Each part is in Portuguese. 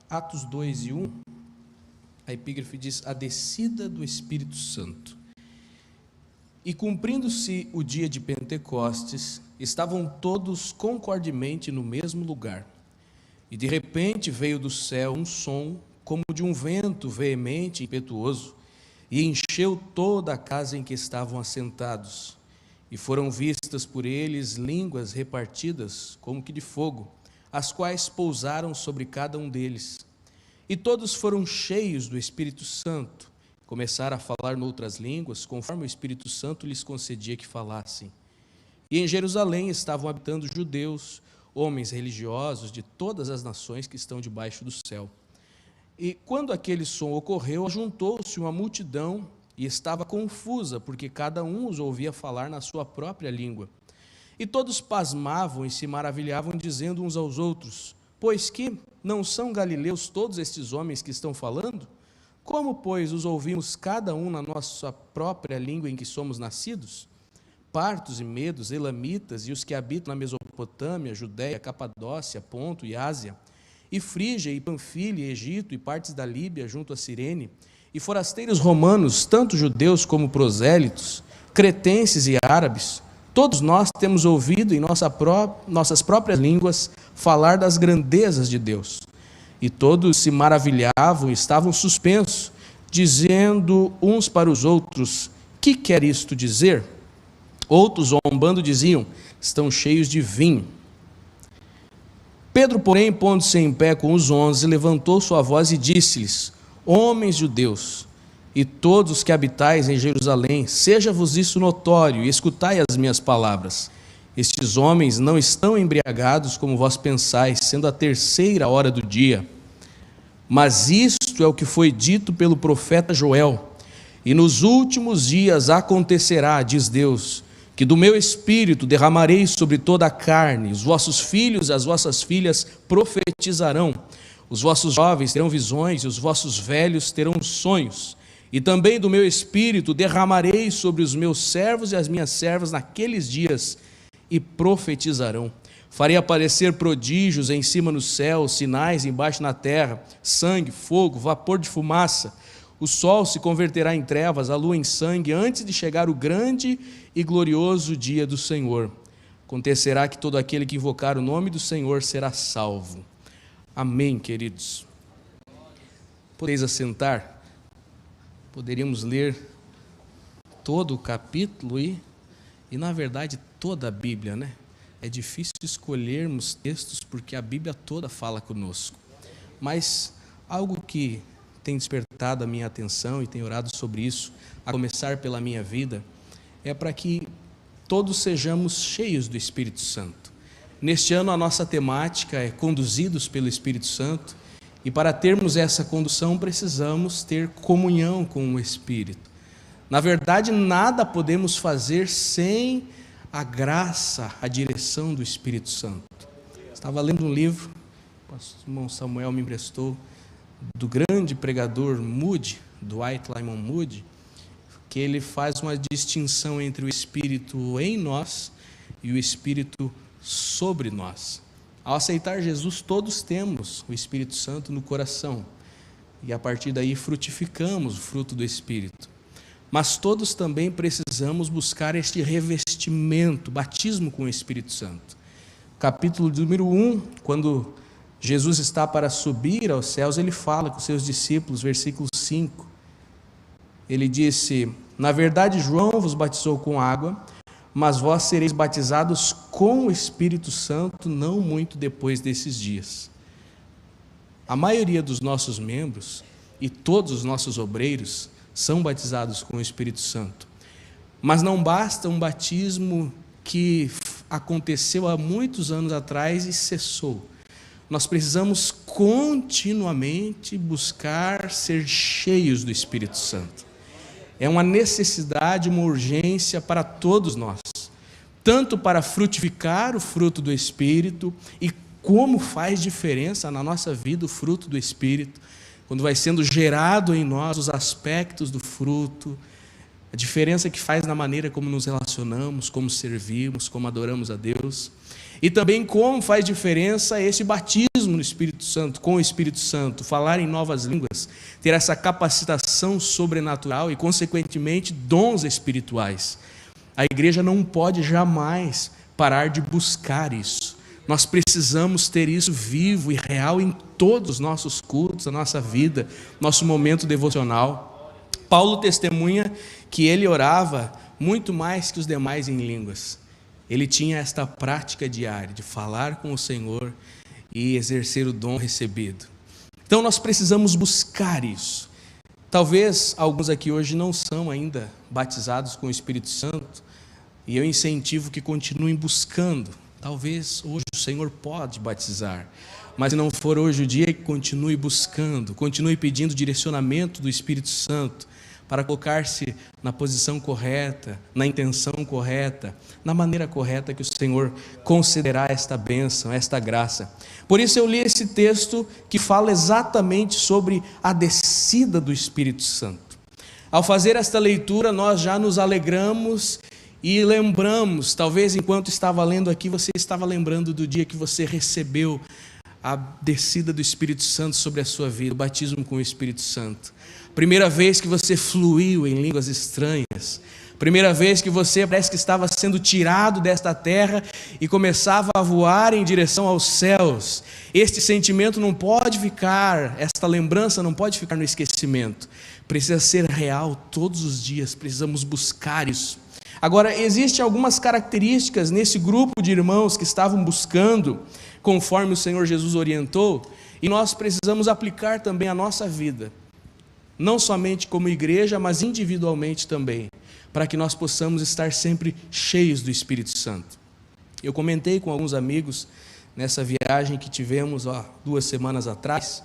Atos 2 e 1, a epígrafe diz: a descida do Espírito Santo. E cumprindo-se o dia de Pentecostes, estavam todos concordemente no mesmo lugar. E de repente veio do céu um som, como de um vento veemente e impetuoso, e encheu toda a casa em que estavam assentados. E foram vistas por eles línguas repartidas, como que de fogo, as quais pousaram sobre cada um deles. E todos foram cheios do Espírito Santo, começaram a falar noutras línguas, conforme o Espírito Santo lhes concedia que falassem. E em Jerusalém estavam habitando judeus, homens religiosos de todas as nações que estão debaixo do céu. E quando aquele som ocorreu, juntou-se uma multidão e estava confusa, porque cada um os ouvia falar na sua própria língua. E todos pasmavam e se maravilhavam, dizendo uns aos outros: pois que não são galileus todos estes homens que estão falando? Como, pois, os ouvimos cada um na nossa própria língua em que somos nascidos? Partos e medos, elamitas e os que habitam na Mesopotâmia, Judéia, Capadócia, Ponto e Ásia, e Frígia e Panfilha, e Egito e partes da Líbia junto a Cirene, e forasteiros romanos, tanto judeus como prosélitos, cretenses e árabes, todos nós temos ouvido em nossas próprias línguas falar das grandezas de Deus. E todos se maravilhavam e estavam suspensos, dizendo uns para os outros: que quer isto dizer? Outros, zombando, diziam: estão cheios de vinho. Pedro, porém, pondo-se em pé com os 11, levantou sua voz e disse-lhes: homens judeus, e todos os que habitais em Jerusalém, seja-vos isso notório, e escutai as minhas palavras. Estes homens não estão embriagados como vós pensais, sendo a 3ª hora do dia. Mas isto é o que foi dito pelo profeta Joel: e nos últimos dias acontecerá, diz Deus, que do meu espírito derramarei sobre toda a carne, os vossos filhos e as vossas filhas profetizarão, os vossos jovens terão visões e os vossos velhos terão sonhos, e também do meu espírito derramarei sobre os meus servos e as minhas servas naqueles dias, e profetizarão. Farei aparecer prodígios em cima no céu, sinais embaixo na terra, sangue, fogo, vapor de fumaça. O sol se converterá em trevas, a lua em sangue, antes de chegar o grande e glorioso dia do Senhor. Acontecerá que todo aquele que invocar o nome do Senhor será salvo. Amém, queridos. Podeis assentar. Poderíamos ler todo o capítulo e na verdade, toda a Bíblia, né? É difícil escolhermos textos porque a Bíblia toda fala conosco. Mas algo que tem despertado a minha atenção e tenho orado sobre isso, a começar pela minha vida, é para que todos sejamos cheios do Espírito Santo. Neste ano a nossa temática é conduzidos pelo Espírito Santo, e para termos essa condução precisamos ter comunhão com o Espírito. Na verdade, nada podemos fazer sem a graça, a direção do Espírito Santo. Estava lendo um livro, o irmão Samuel me emprestou, do grande pregador Moody, Dwight Lyman Moody, que ele faz uma distinção entre o Espírito em nós e o Espírito sobre nós. Ao aceitar Jesus, todos temos o Espírito Santo no coração, e a partir daí frutificamos o fruto do Espírito. Mas todos também precisamos buscar este revestimento, batismo com o Espírito Santo. Capítulo número 1, quando Jesus está para subir aos céus, ele fala com seus discípulos, versículo 5. Ele disse: na verdade, João vos batizou com água, mas vós sereis batizados com o Espírito Santo não muito depois desses dias. A maioria dos nossos membros e todos os nossos obreiros são batizados com o Espírito Santo. Mas não basta um batismo que aconteceu há muitos anos atrás e cessou. Nós precisamos continuamente buscar ser cheios do Espírito Santo. É uma necessidade, uma urgência para todos nós, tanto para frutificar o fruto do Espírito, e como faz diferença na nossa vida o fruto do Espírito, quando vai sendo gerado em nós os aspectos do fruto, a diferença que faz na maneira como nos relacionamos, como servimos, como adoramos a Deus, e também como faz diferença esse batismo batismo no Espírito Santo, com o Espírito Santo, falar em novas línguas, ter essa capacitação sobrenatural e, consequentemente, dons espirituais. A igreja não pode jamais parar de buscar isso. Nós precisamos ter isso vivo e real em todos os nossos cultos, a nossa vida, nosso momento devocional. Paulo testemunha que ele orava muito mais que os demais em línguas. Ele tinha esta prática diária de falar com o Senhor e exercer o dom recebido. Então nós precisamos buscar isso. Talvez alguns aqui hoje não são ainda batizados com o Espírito Santo, e eu incentivo que continuem buscando. Talvez hoje o Senhor pode batizar, mas se não for hoje o dia, que continue buscando, continue pedindo direcionamento do Espírito Santo para colocar-se na posição correta, na intenção correta, na maneira correta que o Senhor concederá esta bênção, esta graça. Por isso eu li esse texto que fala exatamente sobre a descida do Espírito Santo. Ao fazer esta leitura, nós já nos alegramos e lembramos, talvez enquanto estava lendo aqui, você estava lembrando do dia que você recebeu a descida do Espírito Santo sobre a sua vida, o batismo com o Espírito Santo. Primeira vez que você fluiu em línguas estranhas. Primeira vez que você parece que estava sendo tirado desta terra e começava a voar em direção aos céus. Este sentimento não pode ficar, esta lembrança não pode ficar no esquecimento. Precisa ser real todos os dias, precisamos buscar isso. Agora, existem algumas características nesse grupo de irmãos que estavam buscando, conforme o Senhor Jesus orientou, e nós precisamos aplicar também a nossa vida, não somente como igreja, mas individualmente também, para que nós possamos estar sempre cheios do Espírito Santo. Eu comentei com alguns amigos nessa viagem que tivemos 2 semanas atrás,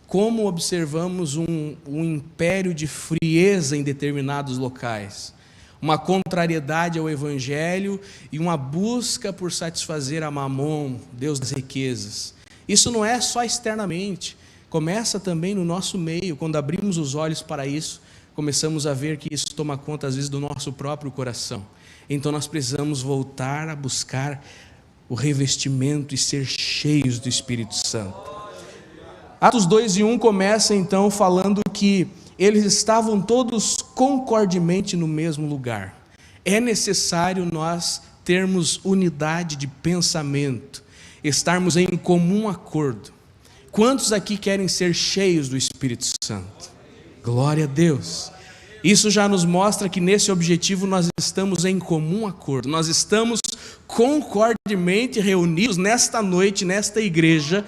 como observamos um império de frieza em determinados locais, uma contrariedade ao Evangelho e uma busca por satisfazer a Mamon, Deus das riquezas. Isso não é só externamente, começa também no nosso meio. Quando abrimos os olhos para isso, começamos a ver que isso toma conta às vezes do nosso próprio coração. Então nós precisamos voltar a buscar o revestimento e ser cheios do Espírito Santo. Atos 2:1 começa então falando que eles estavam todos concordemente no mesmo lugar. É necessário nós termos unidade de pensamento, estarmos em comum acordo. Quantos aqui querem ser cheios do Espírito Santo? Glória a Deus! Isso já nos mostra que nesse objetivo nós estamos em comum acordo, nós estamos concordemente reunidos nesta noite, nesta igreja,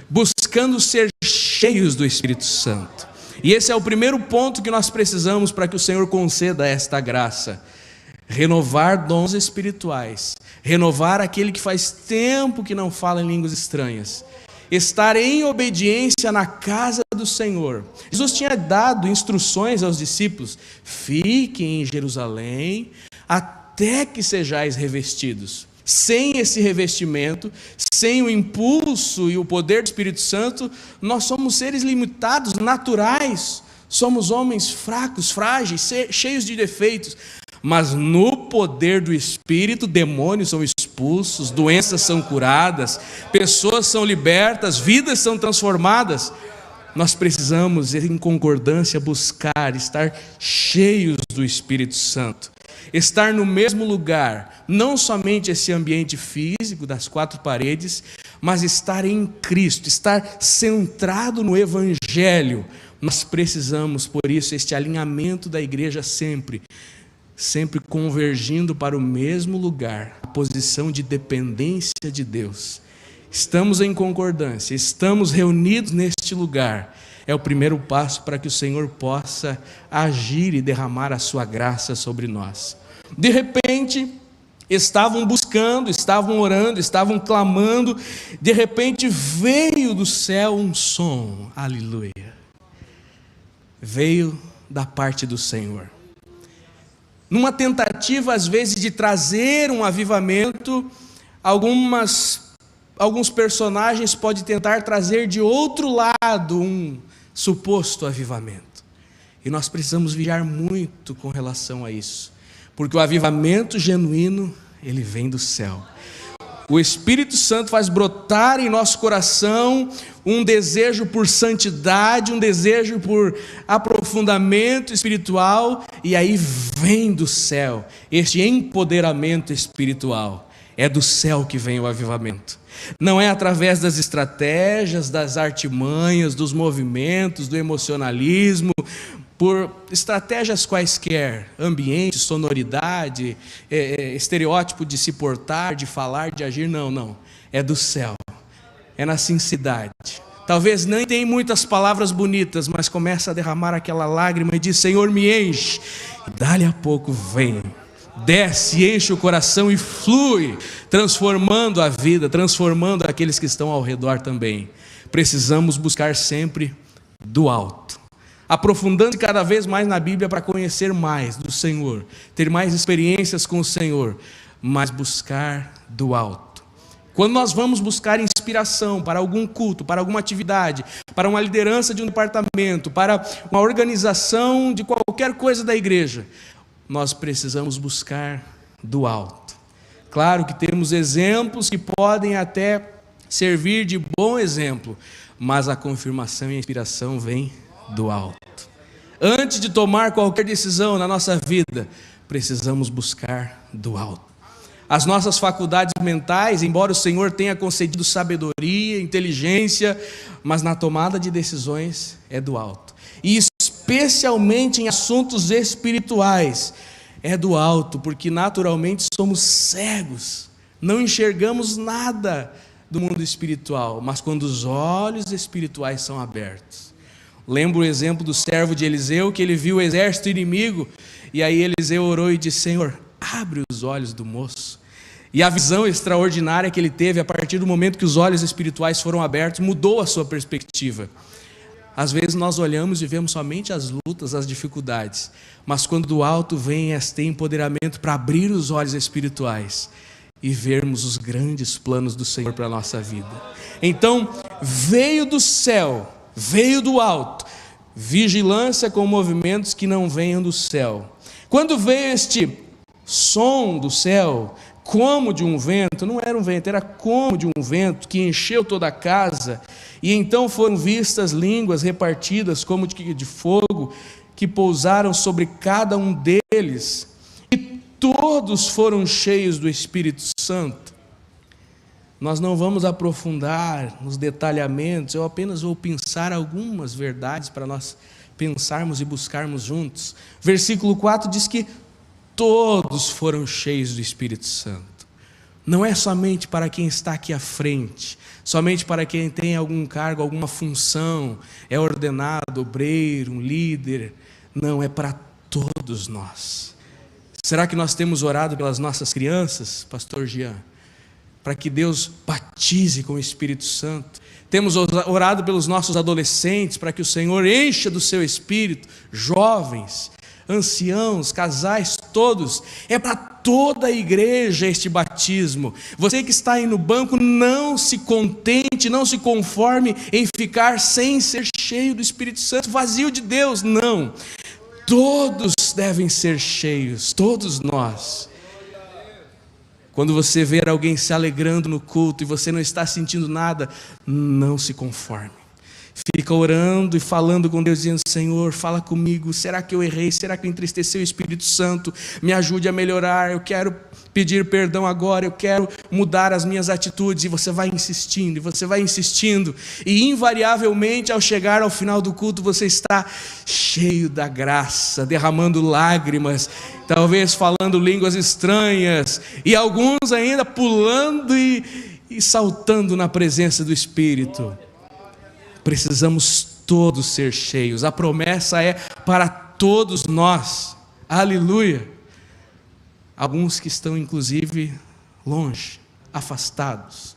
buscando ser cheios do Espírito Santo. E esse é o primeiro ponto que nós precisamos para que o Senhor conceda esta graça. Renovar dons espirituais, renovar aquele que faz tempo que não fala em línguas estranhas, estar em obediência na casa do Senhor. Jesus tinha dado instruções aos discípulos: fiquem em Jerusalém até que sejais revestidos. Sem esse revestimento, sem o impulso e o poder do Espírito Santo, nós somos seres limitados, naturais, somos homens fracos, frágeis, cheios de defeitos, mas no poder do Espírito, demônios são expulsos, doenças são curadas, pessoas são libertas, vidas são transformadas. Nós precisamos, em concordância, buscar estar cheios do Espírito Santo. Estar no mesmo lugar, não somente esse ambiente físico das 4 paredes, mas estar em Cristo, estar centrado no Evangelho. Nós precisamos, por isso, este alinhamento da igreja sempre convergindo para o mesmo lugar, a posição de dependência de Deus. Estamos em concordância, estamos reunidos neste lugar. É o primeiro passo para que o Senhor possa agir e derramar a sua graça sobre nós. De repente, estavam buscando, estavam orando, estavam clamando. De repente veio do céu um som, aleluia. Veio da parte do Senhor. Numa tentativa, às vezes, de trazer um avivamento, alguns personagens podem tentar trazer de outro lado um suposto avivamento. E nós precisamos vigiar muito com relação a isso, porque o avivamento genuíno, ele vem do céu. O Espírito Santo faz brotar em nosso coração um desejo por santidade, um desejo por aprofundamento espiritual, e aí vem do céu este empoderamento espiritual. É do céu que vem o avivamento. Não é através das estratégias, das artimanhas, dos movimentos, do emocionalismo, por estratégias quaisquer, ambiente, sonoridade, estereótipo de se portar, de falar, de agir, não. É do céu, é na sinceridade. Talvez nem tenha muitas palavras bonitas, mas começa a derramar aquela lágrima e diz: Senhor, me enche. E dali a pouco vem, desce, enche o coração e flui, transformando a vida, transformando aqueles que estão ao redor também. Precisamos buscar sempre do alto, aprofundando cada vez mais na Bíblia para conhecer mais do Senhor, ter mais experiências com o Senhor, mas buscar do alto. Quando nós vamos buscar inspiração para algum culto, para alguma atividade, para uma liderança de um departamento, para uma organização de qualquer coisa da igreja, nós precisamos buscar do alto. Claro que temos exemplos que podem até servir de bom exemplo, mas a confirmação e a inspiração vem do alto. Antes de tomar qualquer decisão na nossa vida, precisamos buscar do alto. As nossas faculdades mentais, embora o Senhor tenha concedido sabedoria, inteligência, mas na tomada de decisões é do alto. E especialmente em assuntos espirituais, é do alto, porque naturalmente somos cegos, não enxergamos nada do mundo espiritual, mas quando os olhos espirituais são abertos. Lembro o exemplo do servo de Eliseu, que ele viu o exército inimigo, e aí Eliseu orou e disse: Senhor, abre os olhos do moço. E a visão extraordinária que ele teve a partir do momento que os olhos espirituais foram abertos, mudou a sua perspectiva. Às vezes nós olhamos e vemos somente as lutas, as dificuldades, mas quando do alto vem este empoderamento para abrir os olhos espirituais e vermos os grandes planos do Senhor para a nossa vida. Então, veio do céu, veio do alto, vigilância com movimentos que não venham do céu. Quando veio este som do céu, como de um vento, não era um vento, era como de um vento que encheu toda a casa, e então foram vistas línguas repartidas como de fogo, que pousaram sobre cada um deles, e todos foram cheios do Espírito Santo. Nós não vamos aprofundar nos detalhamentos, eu apenas vou pensar algumas verdades para nós pensarmos e buscarmos juntos. Versículo 4 diz que todos foram cheios do Espírito Santo. Não é somente para quem está aqui à frente, somente para quem tem algum cargo, alguma função, é ordenado, obreiro, um líder. Não, é para todos nós. Será que nós temos orado pelas nossas crianças, pastor Jean? Para que Deus batize com o Espírito Santo. Temos orado pelos nossos adolescentes, para que o Senhor encha do seu Espírito, jovens, anciãos, casais, todos. É para toda a igreja este batismo. Você que está aí no banco, não se contente, não se conforme em ficar sem ser cheio do Espírito Santo, vazio de Deus, não. Todos devem ser cheios, todos nós. Quando você ver alguém se alegrando no culto e você não está sentindo nada, não se conforme. Fica orando e falando com Deus, dizendo: Senhor, fala comigo, será que eu errei? Será que eu entristeci o Espírito Santo? Me ajude a melhorar, eu quero pedir perdão agora, eu quero mudar as minhas atitudes. E você vai insistindo, e você vai insistindo, e invariavelmente ao chegar ao final do culto, você está cheio da graça, derramando lágrimas, talvez falando línguas estranhas, e alguns ainda pulando e saltando na presença do Espírito. Precisamos todos ser cheios. A promessa é para todos nós. Aleluia. Alguns que estão inclusive longe, afastados.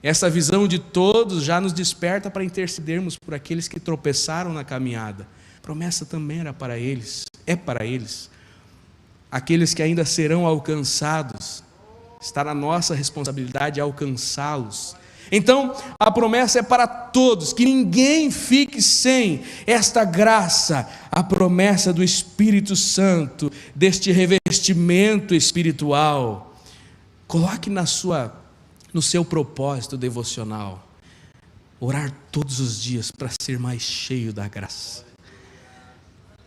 Essa visão de todos já nos desperta para intercedermos por aqueles que tropeçaram na caminhada. A promessa também era para eles, é para eles. Aqueles que ainda serão alcançados, está na nossa responsabilidade alcançá-los. Então, a promessa é para todos, que ninguém fique sem esta graça, a promessa do Espírito Santo, deste revestimento espiritual. Coloque na sua no seu propósito devocional, orar todos os dias para ser mais cheio da graça.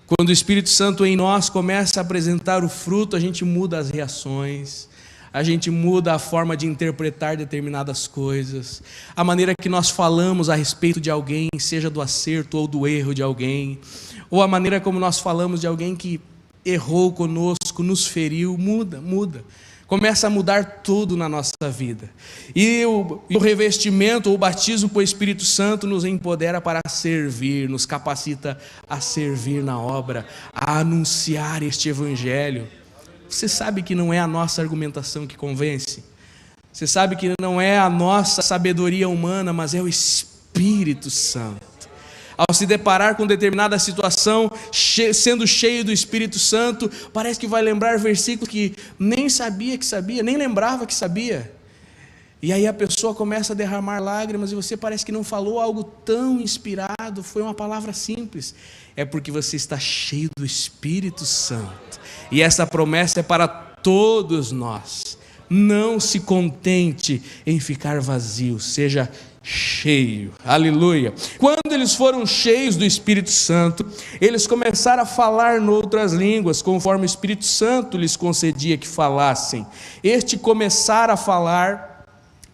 Quando o Espírito Santo em nós começa a apresentar o fruto, a gente muda as reações, a gente muda a forma de interpretar determinadas coisas, a maneira que nós falamos a respeito de alguém, seja do acerto ou do erro de alguém, ou a maneira como nós falamos de alguém que errou conosco, nos feriu, muda. Começa a mudar tudo na nossa vida. E o revestimento, ou o batismo com o Espírito Santo nos empodera para servir, nos capacita a servir na obra, a anunciar este Evangelho. Você sabe que não é a nossa argumentação que convence? Você sabe que não é a nossa sabedoria humana, mas é o Espírito Santo. Ao se deparar com determinada situação, sendo cheio do Espírito Santo, parece que vai lembrar versículos que nem sabia que sabia, nem lembrava que sabia. E aí a pessoa começa a derramar lágrimas e você parece que não falou algo tão inspirado, foi uma palavra simples. É porque você está cheio do Espírito Santo. E essa promessa é para todos nós. Não se contente em ficar vazio, seja cheio, aleluia. Quando eles foram cheios do Espírito Santo, eles começaram a falar noutras línguas, conforme o Espírito Santo lhes concedia que falassem. Começaram a falar,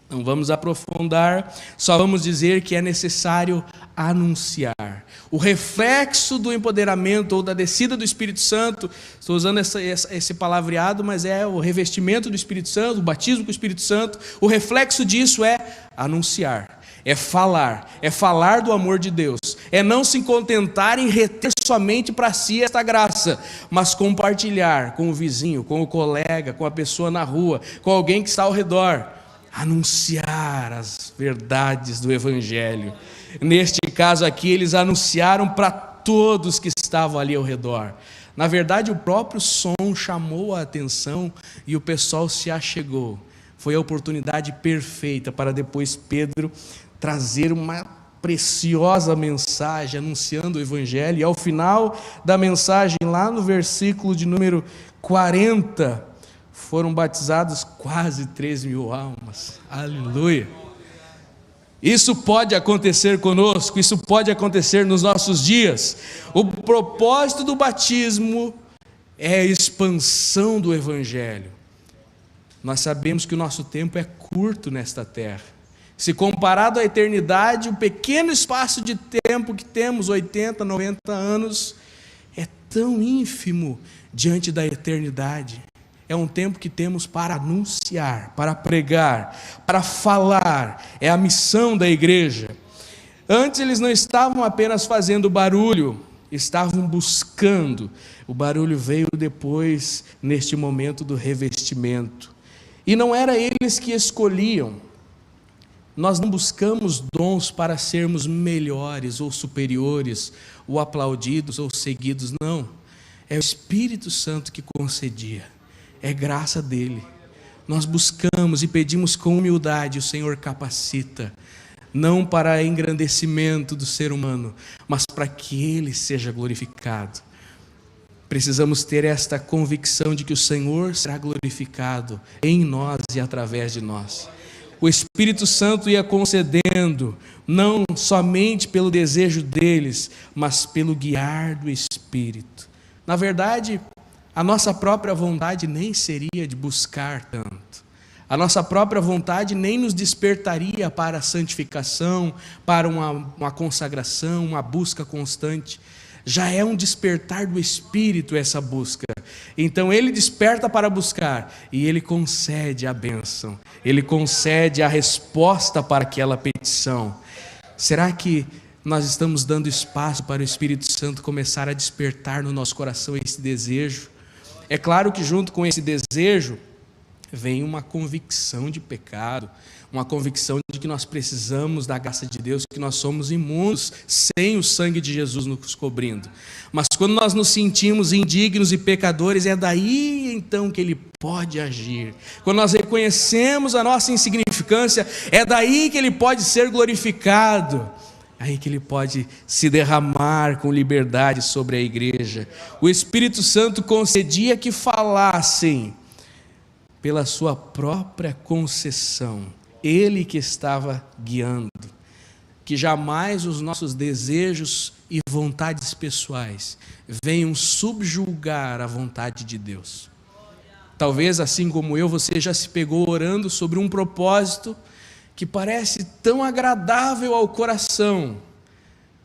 não vamos aprofundar, só vamos dizer que é necessário anunciar. O reflexo do empoderamento ou da descida do Espírito Santo, estou usando esse palavreado, mas é o revestimento do Espírito Santo, o batismo com o Espírito Santo, o reflexo disso é anunciar, é falar do amor de Deus, é não se contentar em reter somente para si esta graça, mas compartilhar com o vizinho, com o colega, com a pessoa na rua, com alguém que está ao redor, anunciar as verdades do Evangelho. Neste caso aqui, eles anunciaram para todos que estavam ali ao redor. Na verdade, o próprio som chamou a atenção e o pessoal se achegou. Foi a oportunidade perfeita para depois Pedro trazer uma preciosa mensagem anunciando o Evangelho. E ao final da mensagem, lá no versículo de número 40, foram batizados quase 3.000 almas. Aleluia! Isso pode acontecer conosco, isso pode acontecer nos nossos dias. O propósito do batismo é a expansão do Evangelho. Nós sabemos que o nosso tempo é curto nesta terra. Se comparado à eternidade, o pequeno espaço de tempo que temos, 80, 90 anos, é tão ínfimo diante da eternidade. É um tempo que temos para anunciar, para pregar, para falar. É a missão da igreja. Antes eles não estavam apenas fazendo barulho, estavam buscando. O barulho veio depois, neste momento do revestimento. E não era eles que escolhiam. Nós não buscamos dons para sermos melhores ou superiores, ou aplaudidos ou seguidos, não. É o Espírito Santo que concedia. É graça dele. Nós buscamos e pedimos com humildade, o Senhor capacita, não para engrandecimento do ser humano, mas para que ele seja glorificado. Precisamos ter esta convicção de que o Senhor será glorificado em nós e através de nós. O Espírito Santo ia concedendo, não somente pelo desejo deles, mas pelo guiar do Espírito. Na verdade, a nossa própria vontade nem seria de buscar tanto. A nossa própria vontade nem nos despertaria para a santificação, para uma consagração, uma busca constante. Já é um despertar do Espírito essa busca. Então ele desperta para buscar e ele concede a bênção. Ele concede a resposta para aquela petição. Será que nós estamos dando espaço para o Espírito Santo começar a despertar no nosso coração esse desejo? É claro que junto com esse desejo vem uma convicção de pecado, uma convicção de que nós precisamos da graça de Deus, que nós somos imundos sem o sangue de Jesus nos cobrindo. Mas quando nós nos sentimos indignos e pecadores, é daí então que Ele pode agir. Quando nós reconhecemos a nossa insignificância, é daí que Ele pode ser glorificado. Aí que Ele pode se derramar com liberdade sobre a igreja. O Espírito Santo concedia que falassem pela sua própria concessão. Ele que estava guiando. Que jamais os nossos desejos e vontades pessoais venham subjugar a vontade de Deus. Talvez, assim como eu, você já se pegou orando sobre um propósito que parece tão agradável ao coração,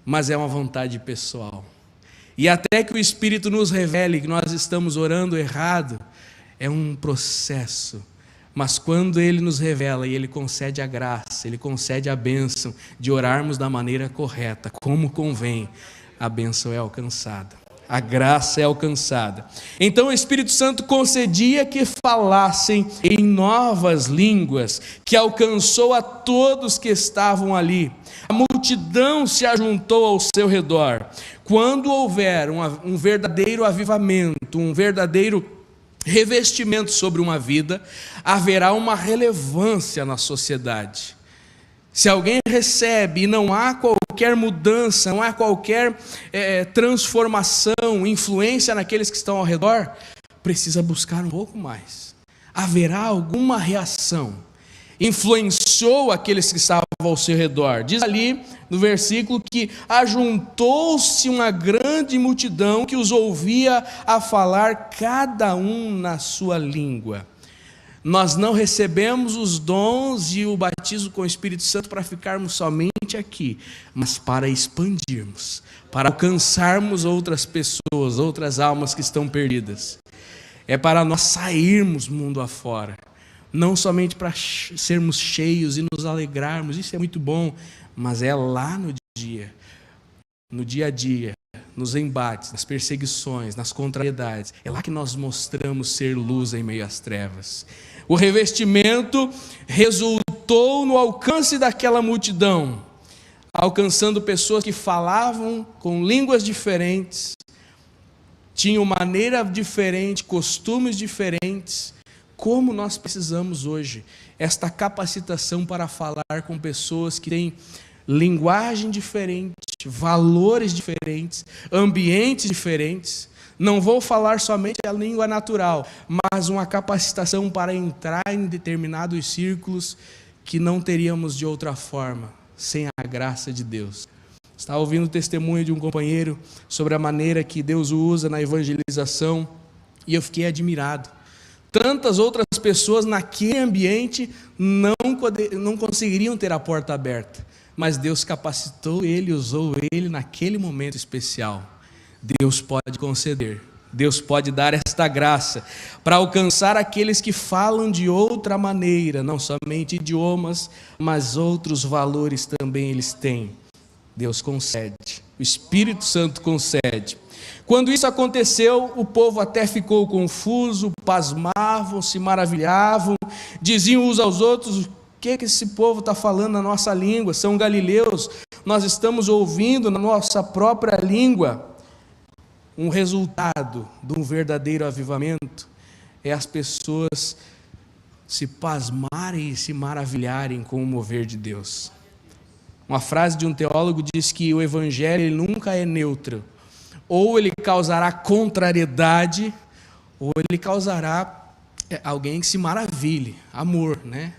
mas é uma vontade pessoal. E até que o Espírito nos revele que nós estamos orando errado, é um processo. Mas quando Ele nos revela e Ele concede a graça, Ele concede a bênção de orarmos da maneira correta, como convém, a bênção é alcançada. A graça é alcançada. Então o Espírito Santo concedia que falassem em novas línguas, que alcançou a todos que estavam ali. A multidão se ajuntou ao seu redor. Quando houver um verdadeiro avivamento, um verdadeiro revestimento sobre uma vida, haverá uma relevância na sociedade. Se alguém recebe e não há qualquer mudança, não há qualquer transformação, influência naqueles que estão ao redor, precisa buscar um pouco mais. Haverá alguma reação. Influenciou aqueles que estavam ao seu redor. Diz ali no versículo que ajuntou-se uma grande multidão que os ouvia a falar, cada um na sua língua. Nós não recebemos os dons e o batismo com o Espírito Santo para ficarmos somente aqui, mas para expandirmos, para alcançarmos outras pessoas, outras almas que estão perdidas. É para nós sairmos mundo afora, não somente para sermos cheios e nos alegrarmos, isso é muito bom, mas é lá no dia a dia, nos embates, nas perseguições, nas contrariedades, é lá que nós mostramos ser luz em meio às trevas. O revestimento resultou no alcance daquela multidão, alcançando pessoas que falavam com línguas diferentes, tinham maneira diferente, costumes diferentes, como nós precisamos hoje, esta capacitação para falar com pessoas que têm linguagem diferente, valores diferentes, ambientes diferentes. Não vou falar somente a língua natural, mas uma capacitação para entrar em determinados círculos que não teríamos de outra forma, sem a graça de Deus. Estava ouvindo o testemunho de um companheiro sobre a maneira que Deus o usa na evangelização, e eu fiquei admirado. Tantas outras pessoas naquele ambiente não conseguiriam ter a porta aberta, mas Deus capacitou ele, usou ele naquele momento especial. Deus pode conceder, Deus pode dar esta graça para alcançar aqueles que falam de outra maneira, não somente idiomas, mas outros valores também eles têm. Deus concede, o Espírito Santo concede. Quando isso aconteceu, o povo até ficou confuso, pasmavam, se maravilhavam, diziam uns aos outros: o que esse povo está falando na nossa língua? São galileus, nós estamos ouvindo na nossa própria língua. Um resultado de um verdadeiro avivamento é as pessoas se pasmarem e se maravilharem com o mover de Deus. Uma frase de um teólogo diz que o evangelho ele nunca é neutro. Ou ele causará contrariedade, ou ele causará alguém que se maravilhe, amor, né?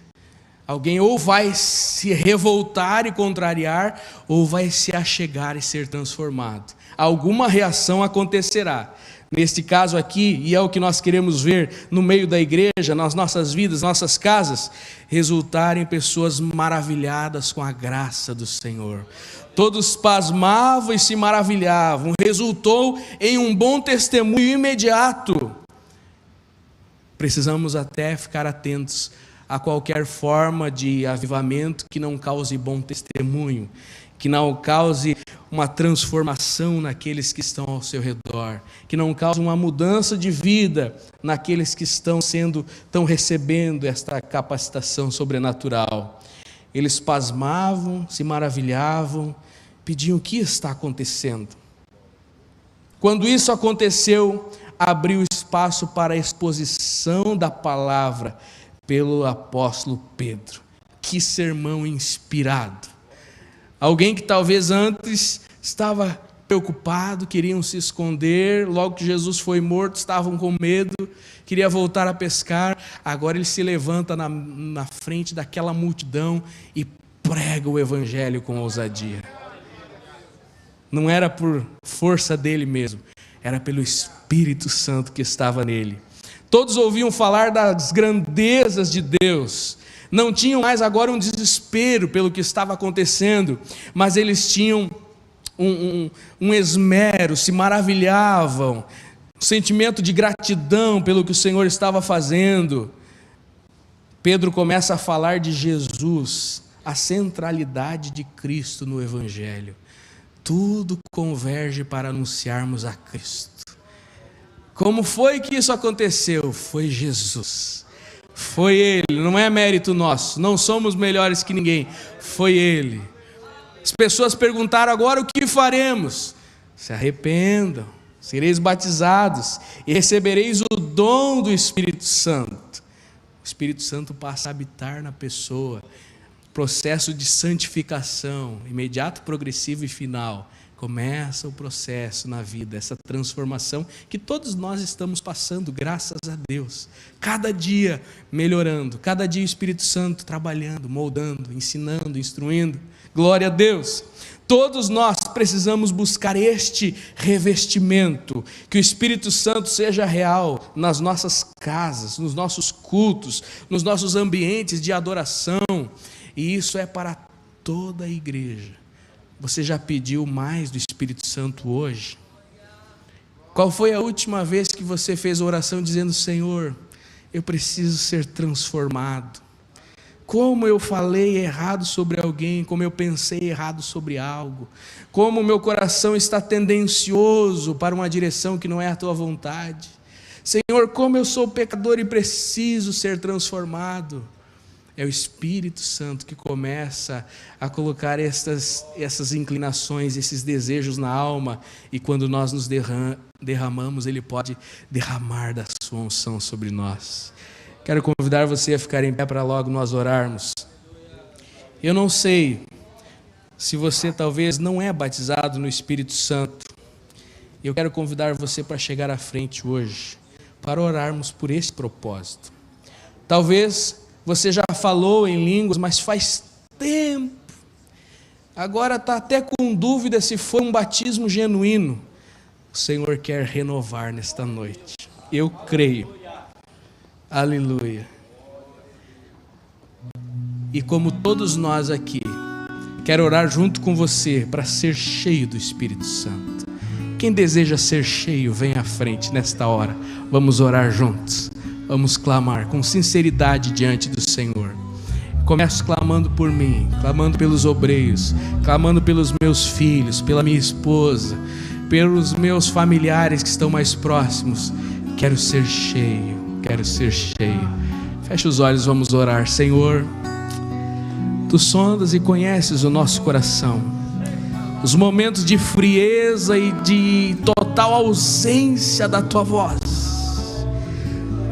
Alguém ou vai se revoltar e contrariar, ou vai se achegar e ser transformado. Alguma reação acontecerá. Neste caso aqui, e é o que nós queremos ver no meio da igreja, nas nossas vidas, nossas casas, resultarem pessoas maravilhadas com a graça do Senhor. Todos pasmavam e se maravilhavam, resultou em um bom testemunho imediato. Precisamos até ficar atentos a qualquer forma de avivamento que não cause bom testemunho, que não cause uma transformação naqueles que estão ao seu redor, que não cause uma mudança de vida naqueles que estão recebendo esta capacitação sobrenatural. Eles pasmavam, se maravilhavam, pediam: o que está acontecendo? Quando isso aconteceu, abriu espaço para a exposição da palavra pelo apóstolo Pedro. Que sermão inspirado! Alguém que talvez antes estava preocupados, queriam se esconder. Logo que Jesus foi morto, estavam com medo, queria voltar a pescar. Agora ele se levanta na frente daquela multidão e prega o evangelho com ousadia. Não era por força dele mesmo, era pelo Espírito Santo que estava nele. Todos ouviam falar das grandezas de Deus. Não tinham mais agora um desespero pelo que estava acontecendo, mas eles tinham um esmero, se maravilhavam, um sentimento de gratidão pelo que o Senhor estava fazendo. Pedro começa a falar de Jesus, a centralidade de Cristo no Evangelho. Tudo converge para anunciarmos a Cristo. Como foi que isso aconteceu? Foi Jesus. Foi Ele, não é mérito nosso, não somos melhores que ninguém, foi Ele. As pessoas perguntaram agora: o que faremos? Se arrependam, sereis batizados e recebereis o dom do Espírito Santo. O Espírito Santo passa a habitar na pessoa, processo de santificação, imediato, progressivo e final. Começa o processo na vida, essa transformação que todos nós estamos passando, graças a Deus. Cada dia melhorando, cada dia o Espírito Santo trabalhando, moldando, ensinando, instruindo. Glória a Deus. Todos nós precisamos buscar este revestimento, que o Espírito Santo seja real nas nossas casas, nos nossos cultos, nos nossos ambientes de adoração. E isso é para toda a igreja. Você já pediu mais do Espírito Santo hoje? Qual foi a última vez que você fez oração dizendo: Senhor, eu preciso ser transformado? Como eu falei errado sobre alguém, como eu pensei errado sobre algo, como o meu coração está tendencioso para uma direção que não é a tua vontade. Senhor, como eu sou pecador e preciso ser transformado. É o Espírito Santo que começa a colocar essas inclinações, esses desejos na alma, e quando nós nos derramamos, Ele pode derramar da sua unção sobre nós. Quero convidar você a ficar em pé para logo nós orarmos. Eu não sei se você talvez não é batizado no Espírito Santo. Eu quero convidar você para chegar à frente hoje, para orarmos por esse propósito. Talvez você já falou em línguas, mas faz tempo. Agora está até com dúvida se foi um batismo genuíno. O Senhor quer renovar nesta noite. Eu creio. Aleluia. E como todos nós aqui, quero orar junto com você para ser cheio do Espírito Santo. Quem deseja ser cheio, vem à frente nesta hora. Vamos orar juntos. Vamos clamar com sinceridade diante do Senhor. Começo clamando por mim, clamando pelos obreiros, clamando pelos meus filhos, pela minha esposa, pelos meus familiares que estão mais próximos. Quero ser cheio, quero ser cheio. Feche os olhos, vamos orar. Senhor, Tu sondas e conheces o nosso coração. Os momentos de frieza e de total ausência da Tua voz.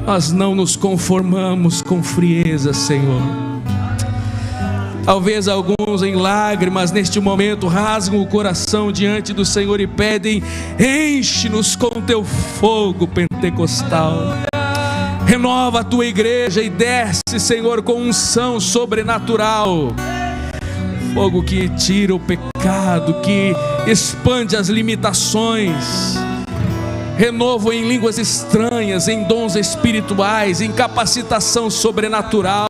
Nós não nos conformamos com frieza, Senhor. Talvez alguns em lágrimas neste momento rasgam o coração diante do Senhor e pedem: enche-nos com Teu fogo pentecostal. Renova a Tua igreja e desce, Senhor, com unção sobrenatural. Fogo que tira o pecado, que expande as limitações. Renovo em línguas estranhas, em dons espirituais, em capacitação sobrenatural.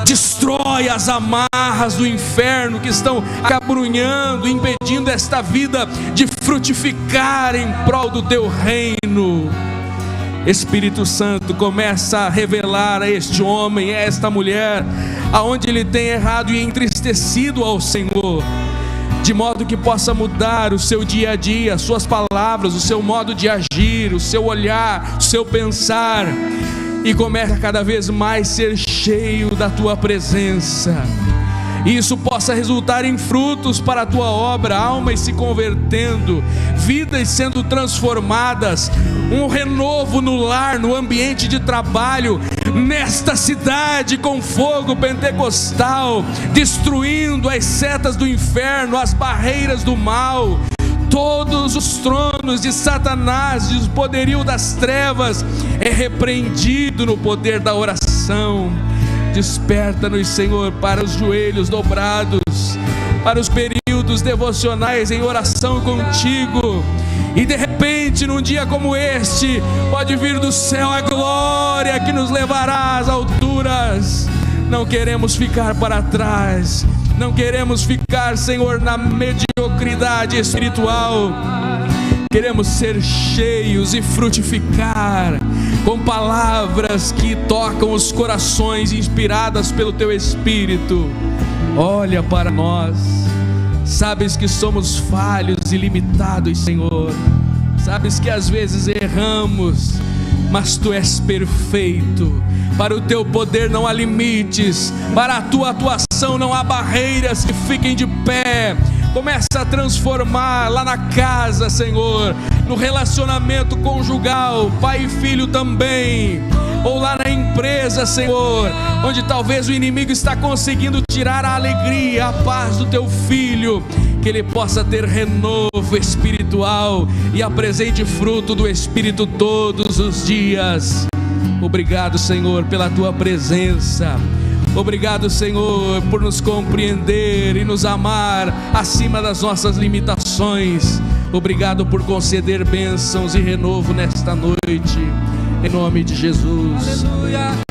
Destrói as amarras do inferno que estão acabrunhando, impedindo esta vida de frutificar em prol do Teu reino. Espírito Santo, começa a revelar a este homem, a esta mulher, aonde ele tem errado e entristecido ao Senhor, de modo que possa mudar o seu dia a dia, as suas palavras, o seu modo de agir, o seu olhar, o seu pensar, e comece a cada vez mais ser cheio da Tua presença. E isso possa resultar em frutos para a Tua obra, almas se convertendo, vidas sendo transformadas, um renovo no lar, no ambiente de trabalho, nesta cidade com fogo pentecostal, destruindo as setas do inferno, as barreiras do mal, todos os tronos de Satanás e o poderio das trevas é repreendido no poder da oração. Desperta-nos, Senhor, para os joelhos dobrados, para os períodos devocionais em oração contigo. E de repente, num dia como este, pode vir do céu a glória que nos levará às alturas. Não queremos ficar para trás, não queremos ficar, Senhor, na mediocridade espiritual. Queremos ser cheios e frutificar com palavras que tocam os corações, inspiradas pelo Teu Espírito. Olha para nós. Sabes que somos falhos e limitados, Senhor. Sabes que às vezes erramos, mas Tu és perfeito. Para o Teu poder não há limites, para a Tua atuação não há barreiras que fiquem de pé. Começa a transformar lá na casa, Senhor, no relacionamento conjugal, pai e filho também, ou lá na empresa, Senhor, onde talvez o inimigo está conseguindo tirar a alegria, a paz do Teu filho. Que ele possa ter renovo espiritual e apresente fruto do Espírito todos os dias. Obrigado, Senhor, pela Tua presença. Obrigado, Senhor, por nos compreender e nos amar acima das nossas limitações. Obrigado por conceder bênçãos e renovo nesta noite, em nome de Jesus. Aleluia.